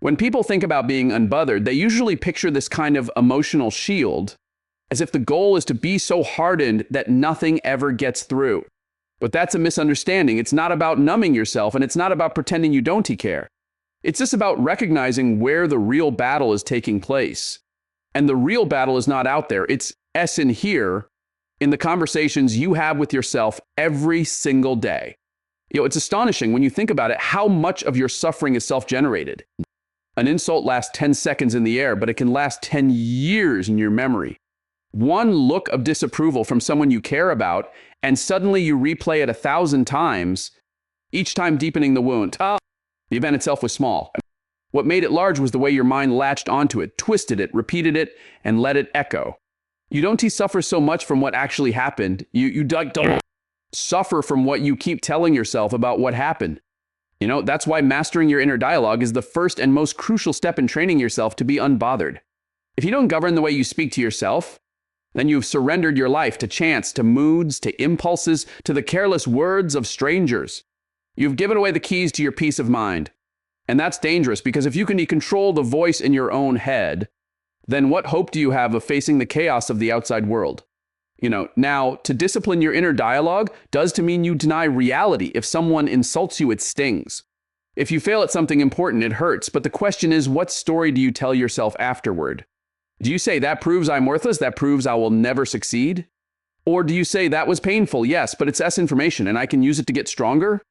When people think about being unbothered, they usually picture this kind of emotional shield, as if the goal is to be so hardened that nothing ever gets through. But that's a misunderstanding. It's not about numbing yourself, and it's not about pretending you don't care. It's just about recognizing where the real battle is taking place. And the real battle is not out there. It's in here, in the conversations you have with yourself every single day. It's astonishing when you think about it, how much of your suffering is self-generated. An insult lasts 10 seconds in the air, but it can last 10 years in your memory. One look of disapproval from someone you care about, and suddenly you replay it 1,000 times, each time deepening the wound. The event itself was small. What made it large was the way your mind latched onto it, twisted it, repeated it, and let it echo. You don't suffer so much from what actually happened. You don't suffer from what you keep telling yourself about what happened. That's why mastering your inner dialogue is the first and most crucial step in training yourself to be unbothered. If you don't govern the way you speak to yourself, then you've surrendered your life to chance, to moods, to impulses, to the careless words of strangers. You've given away the keys to your peace of mind. And that's dangerous, because if you can control the voice in your own head, then what hope do you have of facing the chaos of the outside world? Now, to discipline your inner dialogue does to mean you deny reality. If someone insults you, it stings. If you fail at something important, it hurts. But the question is, what story do you tell yourself afterward? Do you say, that proves I'm worthless, that proves I will never succeed? Or do you say, that was painful, yes, but it's information and I can use it to get stronger?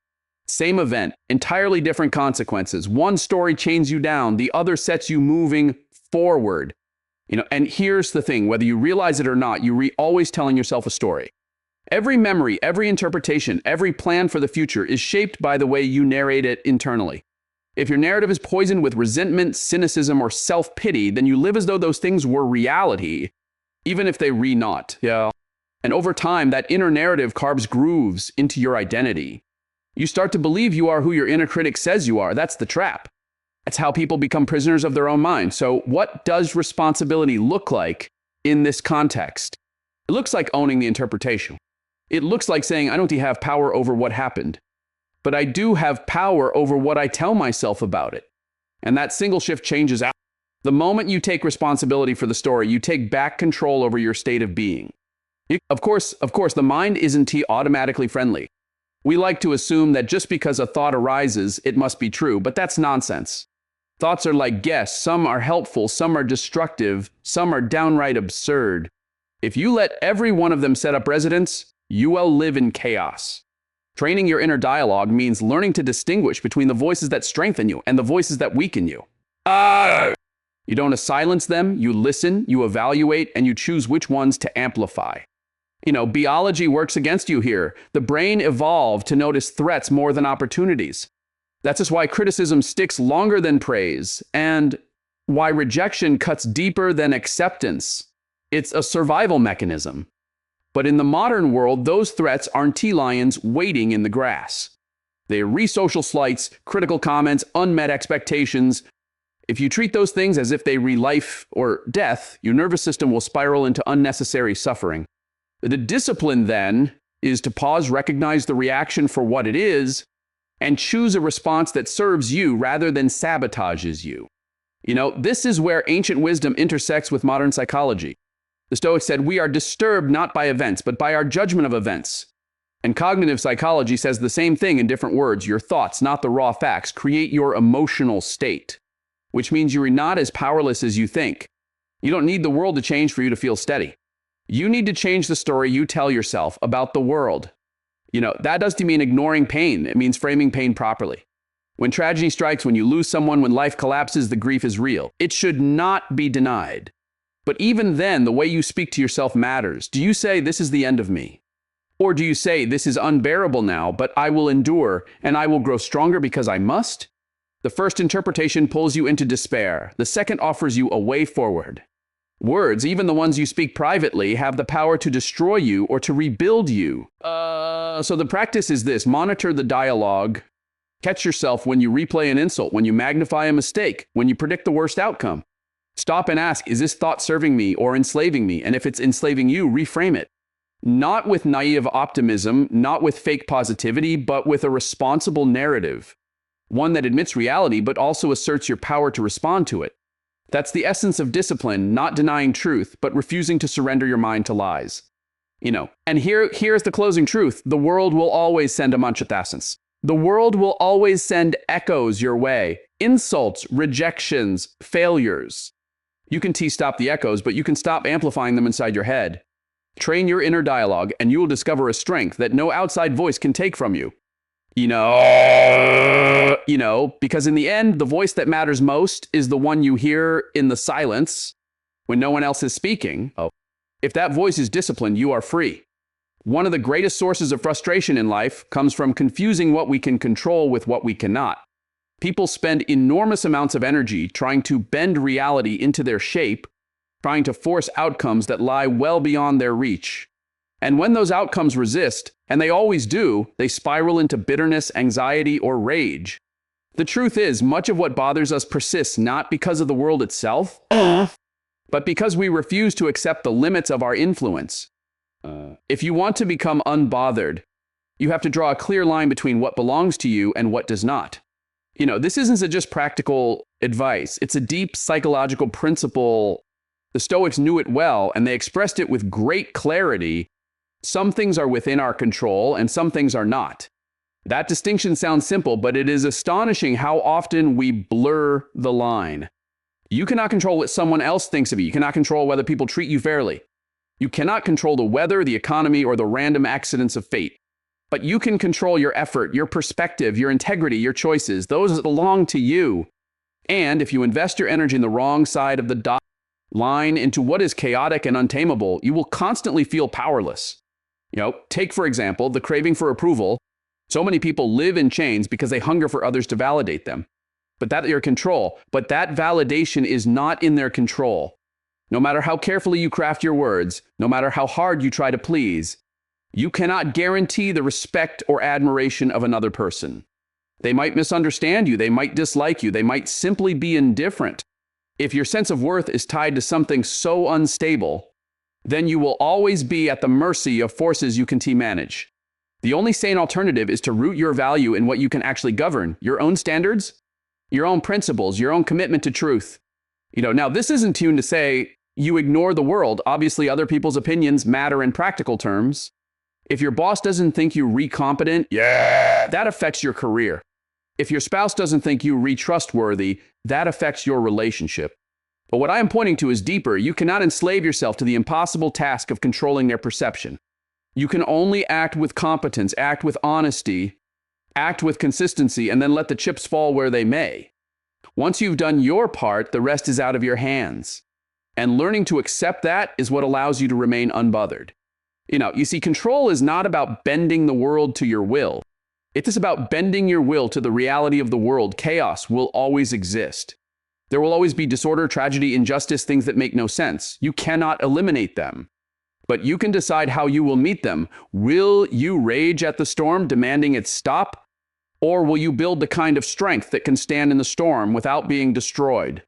Same event, entirely different consequences. One story chains you down, the other sets you moving forward. And here's the thing, whether you realize it or not, you're always telling yourself a story. Every memory, every interpretation, every plan for the future is shaped by the way you narrate it internally. If your narrative is poisoned with resentment, cynicism, or self-pity, then you live as though those things were reality, even if they re not. And over time, that inner narrative carves grooves into your identity. You start to believe you are who your inner critic says you are. That's the trap. That's how people become prisoners of their own mind. So what does responsibility look like in this context? It looks like owning the interpretation. It looks like saying, I don't have power over what happened, but I do have power over what I tell myself about it. And that single shift changes out. The moment you take responsibility for the story, you take back control over your state of being. Of course, the mind isn't automatically friendly. We like to assume that just because a thought arises, it must be true, but that's nonsense. Thoughts are like guests. Some are helpful, some are destructive, some are downright absurd. If you let every one of them set up residence, you will live in chaos. Training your inner dialogue means learning to distinguish between the voices that strengthen you and the voices that weaken you. You don't silence them, you listen, you evaluate, and you choose which ones to amplify. Biology works against you here. The brain evolved to notice threats more than opportunities. That's just why criticism sticks longer than praise, and why rejection cuts deeper than acceptance. It's a survival mechanism. But in the modern world, those threats aren't tea lions waiting in the grass. They're re-social slights, critical comments, unmet expectations. If you treat those things as if they re life or death, your nervous system will spiral into unnecessary suffering. The discipline, then, is to pause, recognize the reaction for what it is, and choose a response that serves you rather than sabotages you. This is where ancient wisdom intersects with modern psychology. The Stoics said, we are disturbed not by events, but by our judgment of events. And cognitive psychology says the same thing in different words. Your thoughts, not the raw facts, create your emotional state, which means you are not as powerless as you think. You don't need the world to change for you to feel steady. You need to change the story you tell yourself about the world. That doesn't mean ignoring pain. It means framing pain properly. When tragedy strikes, when you lose someone, when life collapses, the grief is real. It should not be denied. But even then, the way you speak to yourself matters. Do you say, this is the end of me? Or do you say, this is unbearable now, but I will endure, and I will grow stronger because I must? The first interpretation pulls you into despair. The second offers you a way forward. Words, even the ones you speak privately, have the power to destroy you or to rebuild you. So the practice is this: monitor the dialogue. Catch yourself when you replay an insult, when you magnify a mistake, when you predict the worst outcome. Stop and ask, is this thought serving me or enslaving me? And if it's enslaving you, reframe it. Not with naive optimism, not with fake positivity, but with a responsible narrative. one that admits reality but also asserts your power to respond to it. That's the essence of discipline, not denying truth, but refusing to surrender your mind to lies. And here's the closing truth. The world will always send a bunch of thousands. The world will always send echoes your way. Insults, rejections, failures. You can stop the echoes, but you can stop amplifying them inside your head. Train your inner dialogue, and you will discover a strength that no outside voice can take from you. Because in the end, the voice that matters most is the one you hear in the silence when no one else is speaking. If that voice is disciplined, you are free. One of the greatest sources of frustration in life comes from confusing what we can control with what we cannot. People spend enormous amounts of energy trying to bend reality into their shape, trying to force outcomes that lie well beyond their reach. And when those outcomes resist, and they always do, they spiral into bitterness, anxiety, or rage. The truth is, much of what bothers us persists not because of the world itself, but because we refuse to accept the limits of our influence. If you want to become unbothered, you have to draw a clear line between what belongs to you and what does not. This isn't just practical advice. It's a deep psychological principle. The Stoics knew it well, and they expressed it with great clarity. Some things are within our control, and some things are not. That distinction sounds simple, but it is astonishing how often we blur the line. You cannot control what someone else thinks of you. You cannot control whether people treat you fairly. You cannot control the weather, the economy, or the random accidents of fate. But you can control your effort, your perspective, your integrity, your choices. Those belong to you. And if you invest your energy in the wrong side of the dot line into what is chaotic and untamable, you will constantly feel powerless. Take, for example, the craving for approval. So many people live in chains because they hunger for others to validate them. But that validation is not in their control. No matter how carefully you craft your words, no matter how hard you try to please, you cannot guarantee the respect or admiration of another person. They might misunderstand you, they might dislike you, they might simply be indifferent. If your sense of worth is tied to something so unstable, then you will always be at the mercy of forces you can manage. The only sane alternative is to root your value in what you can actually govern, your own standards, your own principles, your own commitment to truth. Now this isn't tuned to say you ignore the world. Obviously, other people's opinions matter in practical terms. If your boss doesn't think you recompetent, that affects your career. If your spouse doesn't think you trustworthy, that affects your relationship. But what I am pointing to is deeper. You cannot enslave yourself to the impossible task of controlling their perception. You can only act with competence, act with honesty, act with consistency, and then let the chips fall where they may. Once you've done your part, the rest is out of your hands. And learning to accept that is what allows you to remain unbothered. You see, control is not about bending the world to your will. It's about bending your will to the reality of the world. Chaos will always exist. There will always be disorder, tragedy, injustice, things that make no sense. You cannot eliminate them. But you can decide how you will meet them. Will you rage at the storm, demanding it stop? Or will you build the kind of strength that can stand in the storm without being destroyed?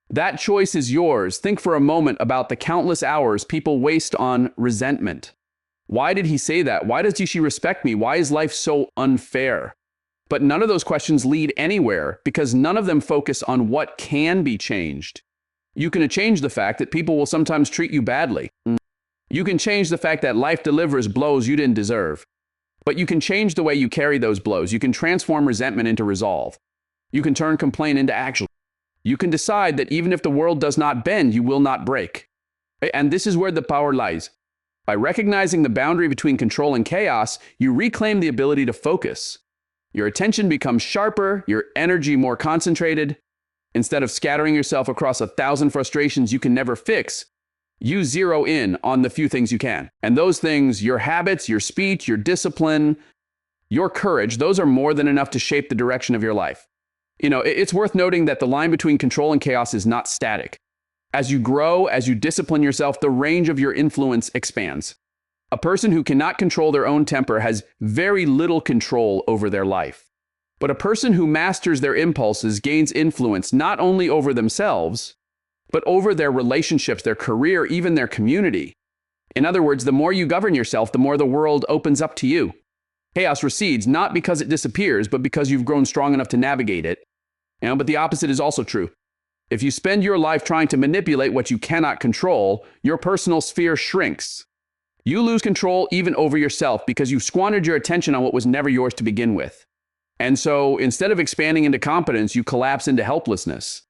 That choice is yours. Think for a moment about the countless hours people waste on resentment. Why did he say that? Why does she respect me? Why is life so unfair? But none of those questions lead anywhere because none of them focus on what can be changed. You can change the fact that people will sometimes treat you badly. You can change the fact that life delivers blows you didn't deserve. But you can change the way you carry those blows. You can transform resentment into resolve. You can turn complaint into action. You can decide that even if the world does not bend, you will not break. And this is where the power lies. By recognizing the boundary between control and chaos, you reclaim the ability to focus. Your attention becomes sharper, your energy more concentrated. Instead of scattering yourself across 1,000 frustrations you can never fix, you zero in on the few things you can. And those things, your habits, your speech, your discipline, your courage, those are more than enough to shape the direction of your life. It's worth noting that the line between control and chaos is not static. As you grow, as you discipline yourself, the range of your influence expands. A person who cannot control their own temper has very little control over their life. But a person who masters their impulses gains influence not only over themselves, but over their relationships, their career, even their community. In other words, the more you govern yourself, the more the world opens up to you. Chaos recedes not because it disappears, but because you've grown strong enough to navigate it. But the opposite is also true. If you spend your life trying to manipulate what you cannot control, your personal sphere shrinks. You lose control even over yourself because you squandered your attention on what was never yours to begin with. And so instead of expanding into competence, you collapse into helplessness.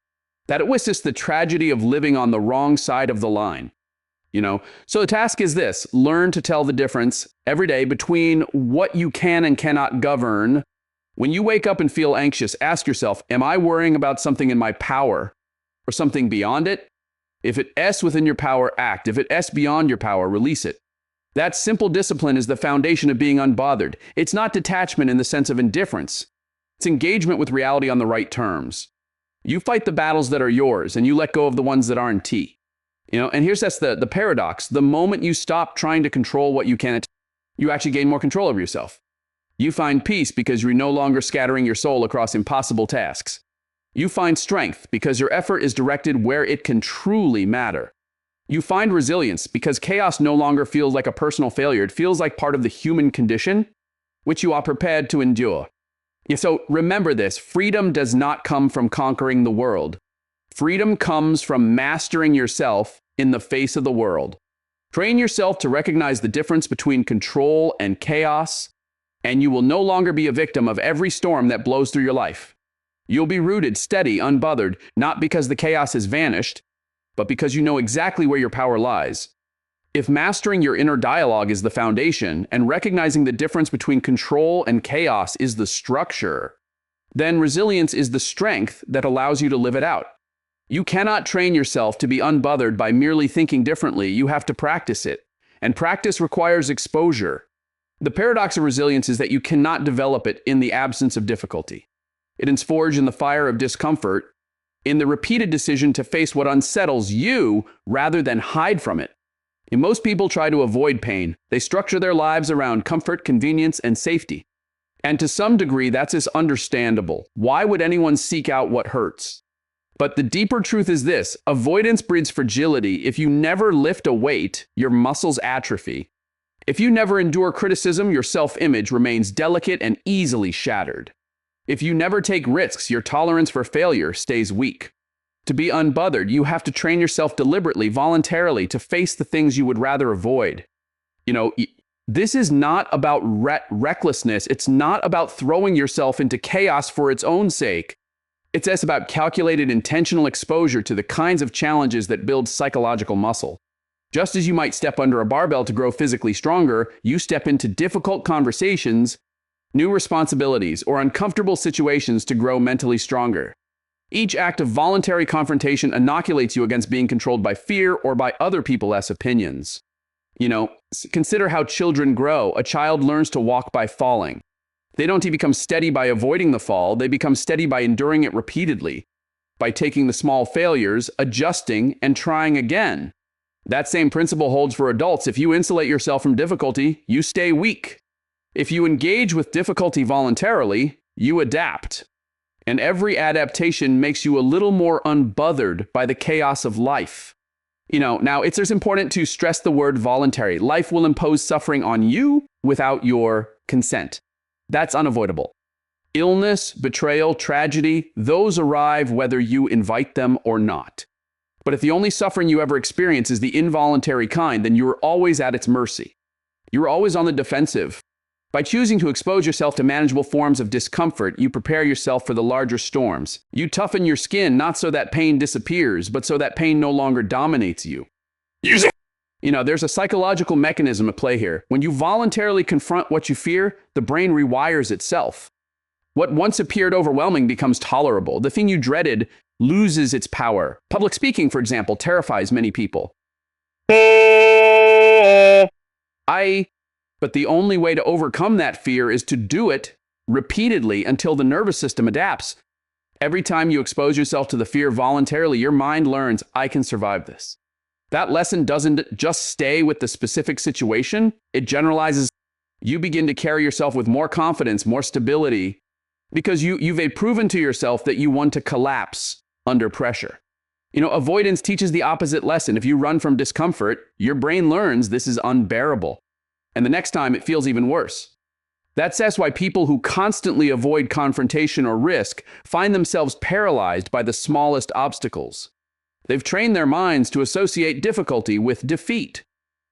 That witnesses the tragedy of living on the wrong side of the line. So the task is this: learn to tell the difference every day between what you can and cannot govern. When you wake up and feel anxious, ask yourself, am I worrying about something in my power or something beyond it? If it's within your power, act. If it's beyond your power, release it. That simple discipline is the foundation of being unbothered. It's not detachment in the sense of indifference. It's engagement with reality on the right terms. You fight the battles that are yours, and you let go of the ones that aren't. And that's the paradox. The moment you stop trying to control what you can't, you actually gain more control over yourself. You find peace because you're no longer scattering your soul across impossible tasks. You find strength because your effort is directed where it can truly matter. You find resilience because chaos no longer feels like a personal failure. It feels like part of the human condition, which you are prepared to endure. So remember this: freedom does not come from conquering the world. Freedom comes from mastering yourself in the face of the world. Train yourself to recognize the difference between control and chaos, and you will no longer be a victim of every storm that blows through your life. You'll be rooted, steady, unbothered, not because the chaos has vanished, but because you know exactly where your power lies. If mastering your inner dialogue is the foundation, and recognizing the difference between control and chaos is the structure, then resilience is the strength that allows you to live it out. You cannot train yourself to be unbothered by merely thinking differently. You have to practice it. And practice requires exposure. The paradox of resilience is that you cannot develop it in the absence of difficulty. It is forged in the fire of discomfort, in the repeated decision to face what unsettles you rather than hide from it. And most people try to avoid pain. They structure their lives around comfort, convenience, and safety. And to some degree, that's understandable. Why would anyone seek out what hurts? But the deeper truth is this: avoidance breeds fragility. If you never lift a weight, your muscles atrophy. If you never endure criticism, your self-image remains delicate and easily shattered. If you never take risks, your tolerance for failure stays weak. To be unbothered, you have to train yourself deliberately, voluntarily, to face the things you would rather avoid. This is not about recklessness. It's not about throwing yourself into chaos for its own sake. It's about calculated, intentional exposure to the kinds of challenges that build psychological muscle. Just as you might step under a barbell to grow physically stronger, you step into difficult conversations, new responsibilities, or uncomfortable situations to grow mentally stronger. Each act of voluntary confrontation inoculates you against being controlled by fear or by other people's opinions. Consider how children grow. A child learns to walk by falling. They don't become steady by avoiding the fall. They become steady by enduring it repeatedly, by taking the small failures, adjusting, and trying again. That same principle holds for adults. If you insulate yourself from difficulty, you stay weak. If you engage with difficulty voluntarily, you adapt. And every adaptation makes you a little more unbothered by the chaos of life. Now it's important to stress the word voluntary. Life will impose suffering on you without your consent. That's unavoidable. Illness, betrayal, tragedy, those arrive whether you invite them or not. But if the only suffering you ever experience is the involuntary kind, then you're always at its mercy. You're always on the defensive. By choosing to expose yourself to manageable forms of discomfort, you prepare yourself for the larger storms. You toughen your skin not so that pain disappears, but so that pain no longer dominates you. There's a psychological mechanism at play here. When you voluntarily confront what you fear, the brain rewires itself. What once appeared overwhelming becomes tolerable. The thing you dreaded loses its power. Public speaking, for example, terrifies many people. But the only way to overcome that fear is to do it repeatedly until the nervous system adapts. Every time you expose yourself to the fear voluntarily, your mind learns, I can survive this. That lesson doesn't just stay with the specific situation, it generalizes. You begin to carry yourself with more confidence, more stability, because you've proven to yourself that you want to collapse under pressure. Avoidance teaches the opposite lesson. If you run from discomfort, your brain learns this is unbearable. And the next time it feels even worse. That's why people who constantly avoid confrontation or risk find themselves paralyzed by the smallest obstacles. They've trained their minds to associate difficulty with defeat.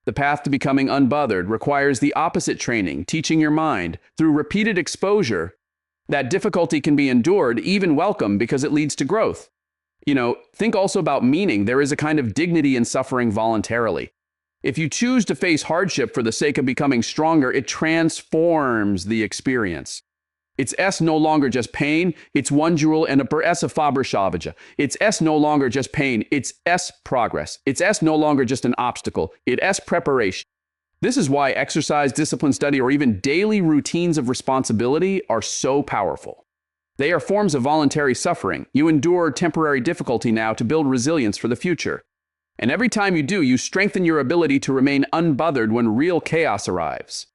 The path to becoming unbothered requires the opposite training, teaching your mind, through repeated exposure, that difficulty can be endured, even welcome, because it leads to growth. Think also about meaning. There is a kind of dignity in suffering voluntarily. If you choose to face hardship for the sake of becoming stronger, it transforms the experience. It's no longer just pain, it's one jewel and a per S of Faberschaveja. It's no longer just pain, it's progress. It's no longer just an obstacle, it's preparation. This is why exercise, discipline, study, or even daily routines of responsibility are so powerful. They are forms of voluntary suffering. You endure temporary difficulty now to build resilience for the future. And every time you do, you strengthen your ability to remain unbothered when real chaos arrives.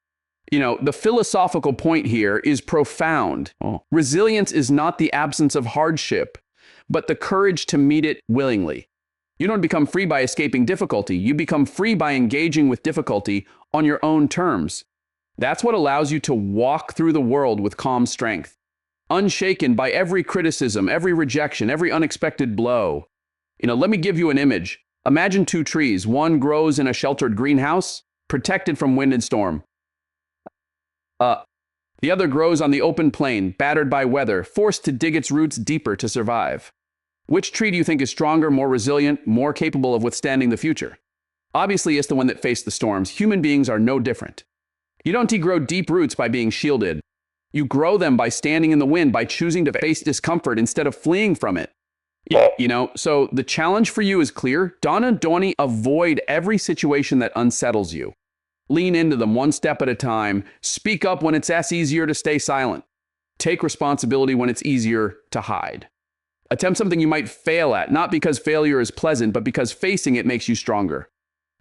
The philosophical point here is profound. Resilience is not the absence of hardship, but the courage to meet it willingly. You don't become free by escaping difficulty. You become free by engaging with difficulty on your own terms. That's what allows you to walk through the world with calm strength, unshaken by every criticism, every rejection, every unexpected blow. Let me give you an image. Imagine two trees. One grows in a sheltered greenhouse, protected from wind and storm. The other grows on the open plain, battered by weather, forced to dig its roots deeper to survive. Which tree do you think is stronger, more resilient, more capable of withstanding the future? Obviously, it's the one that faced the storms. Human beings are no different. You don't grow deep roots by being shielded. You grow them by standing in the wind, by choosing to face discomfort instead of fleeing from it. So the challenge for you is clear. Don't avoid every situation that unsettles you. Lean into them one step at a time. Speak up when it's easier to stay silent. Take responsibility when it's easier to hide. Attempt something you might fail at, not because failure is pleasant, but because facing it makes you stronger.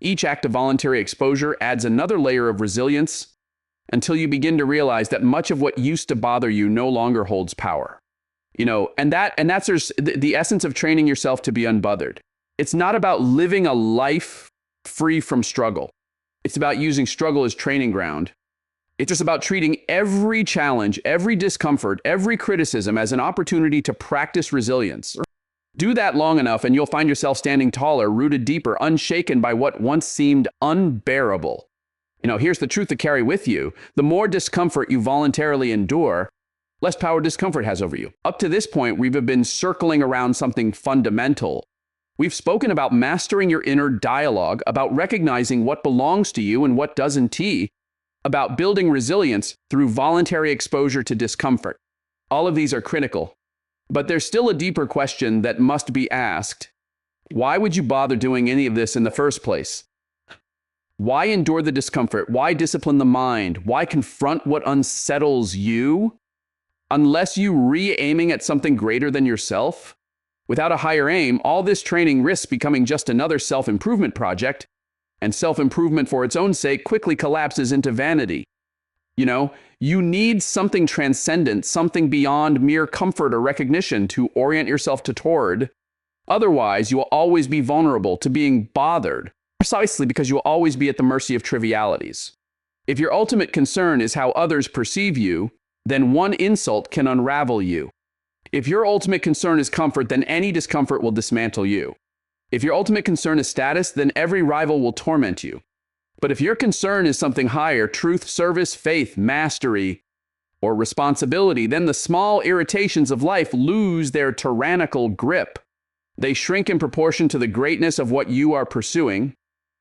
Each act of voluntary exposure adds another layer of resilience until you begin to realize that much of what used to bother you no longer holds power. That's the essence of training yourself to be unbothered. It's not about living a life free from struggle. It's about using struggle as training ground. It's just about treating every challenge, every discomfort, every criticism as an opportunity to practice resilience. Do that long enough and you'll find yourself standing taller, rooted deeper, unshaken by what once seemed unbearable. Here's the truth to carry with you. The more discomfort you voluntarily endure, less power discomfort has over you. Up to this point, we've been circling around something fundamental. We've spoken about mastering your inner dialogue, about recognizing what belongs to you and what doesn't, about building resilience through voluntary exposure to discomfort. All of these are critical. But there's still a deeper question that must be asked. Why would you bother doing any of this in the first place? Why endure the discomfort? Why discipline the mind? Why confront what unsettles you? Unless you re-aiming at something greater than yourself? Without a higher aim, all this training risks becoming just another self-improvement project, and self-improvement for its own sake quickly collapses into vanity. You need something transcendent, something beyond mere comfort or recognition to orient yourself toward. Otherwise, you will always be vulnerable to being bothered, precisely because you will always be at the mercy of trivialities. If your ultimate concern is how others perceive you, then one insult can unravel you. If your ultimate concern is comfort, then any discomfort will dismantle you. If your ultimate concern is status, then every rival will torment you. But if your concern is something higher, truth, service, faith, mastery, or responsibility, then the small irritations of life lose their tyrannical grip. They shrink in proportion to the greatness of what you are pursuing.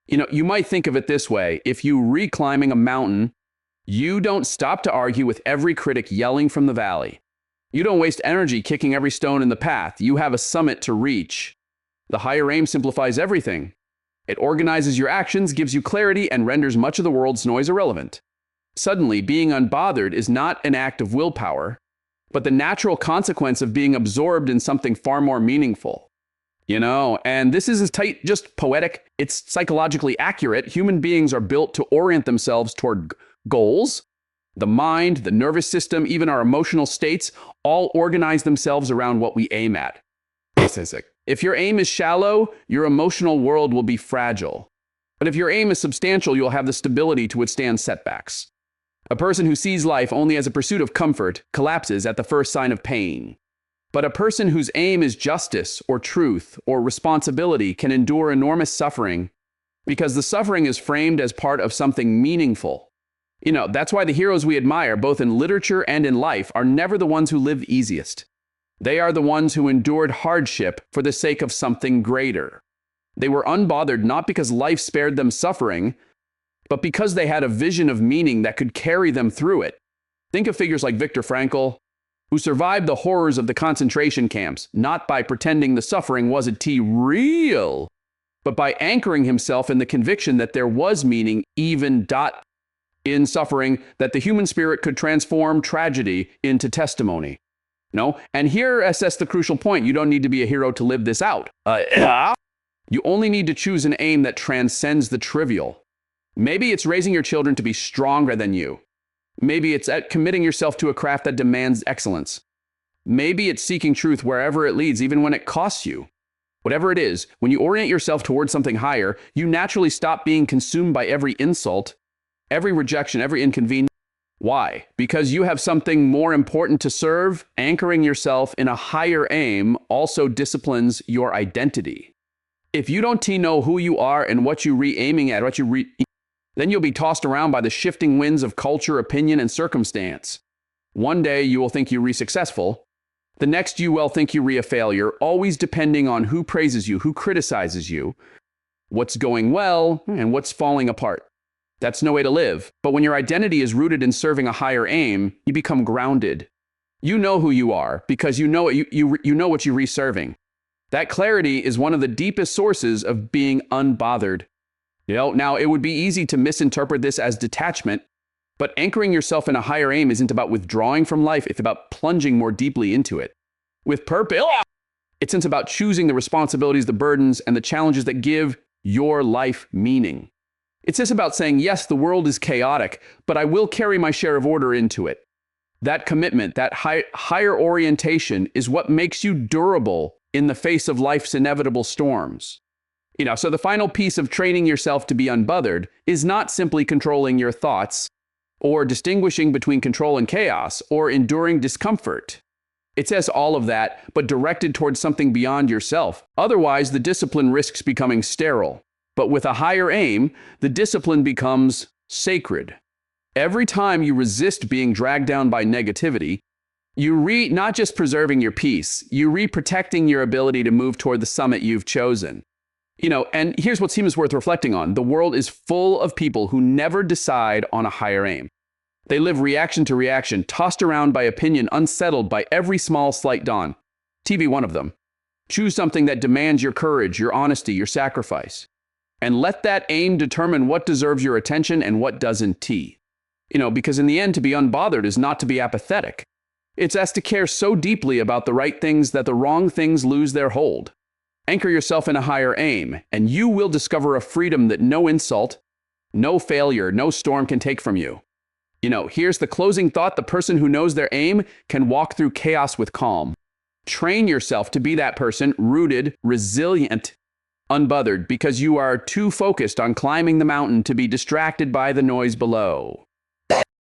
You might think of it this way. If you reclimbing a mountain, you don't stop to argue with every critic yelling from the valley. You don't waste energy kicking every stone in the path. You have a summit to reach. The higher aim simplifies everything. It organizes your actions, gives you clarity, and renders much of the world's noise irrelevant. Suddenly, being unbothered is not an act of willpower, but the natural consequence of being absorbed in something far more meaningful. And this is just poetic. It's psychologically accurate. Human beings are built to orient themselves toward goals. The mind, the nervous system, even our emotional states, all organize themselves around what we aim at. If your aim is shallow, your emotional world will be fragile. But if your aim is substantial, you'll have the stability to withstand setbacks. A person who sees life only as a pursuit of comfort collapses at the first sign of pain. But a person whose aim is justice or truth or responsibility can endure enormous suffering because the suffering is framed as part of something meaningful. That's why the heroes we admire, both in literature and in life, are never the ones who live easiest. They are the ones who endured hardship for the sake of something greater. They were unbothered not because life spared them suffering, but because they had a vision of meaning that could carry them through it. Think of figures like Viktor Frankl, who survived the horrors of the concentration camps, not by pretending the suffering wasn't real, but by anchoring himself in the conviction that there was meaning even in suffering, that the human spirit could transform tragedy into testimony. And here assess the crucial point. You don't need to be a hero to live this out. You only need to choose an aim that transcends the trivial. Maybe it's raising your children to be stronger than you. Maybe it's at committing yourself to a craft that demands excellence. Maybe it's seeking truth wherever it leads, even when it costs you. Whatever it is, when you orient yourself towards something higher, you naturally stop being consumed by every insult, every rejection, every inconvenience. Why? Because you have something more important to serve. Anchoring yourself in a higher aim also disciplines your identity. If you don't know who you are and what you aiming at, then you'll be tossed around by the shifting winds of culture, opinion, and circumstance. One day you will think you're successful. The next you will think you're a failure, always depending on who praises you, who criticizes you, what's going well, and what's falling apart. That's no way to live. But when your identity is rooted in serving a higher aim, you become grounded. You know who you are because you know what you're serving. That clarity is one of the deepest sources of being unbothered. Now it would be easy to misinterpret this as detachment, but anchoring yourself in a higher aim isn't about withdrawing from life, it's about plunging more deeply into it. With purpose, it's about choosing the responsibilities, the burdens, and the challenges that give your life meaning. It's just about saying, yes, the world is chaotic, but I will carry my share of order into it. That commitment, that higher orientation is what makes you durable in the face of life's inevitable storms. So the final piece of training yourself to be unbothered is not simply controlling your thoughts or distinguishing between control and chaos or enduring discomfort. It says all of that, but directed towards something beyond yourself. Otherwise, the discipline risks becoming sterile. But with a higher aim, the discipline becomes sacred. Every time you resist being dragged down by negativity, you not just preserving your peace, you protecting your ability to move toward the summit you've chosen. And here's what seems worth reflecting on. The world is full of people who never decide on a higher aim. They live reaction to reaction, tossed around by opinion, unsettled by every small slight dawn. TV, one of them. Choose something that demands your courage, your honesty, your sacrifice. And let that aim determine what deserves your attention and what doesn't. Because in the end, to be unbothered is not to be apathetic. It's as to care so deeply about the right things that the wrong things lose their hold. Anchor yourself in a higher aim, and you will discover a freedom that no insult, no failure, no storm can take from you. Here's the closing thought. The person who knows their aim can walk through chaos with calm. Train yourself to be that person, rooted, resilient, unbothered, because you are too focused on climbing the mountain to be distracted by the noise below.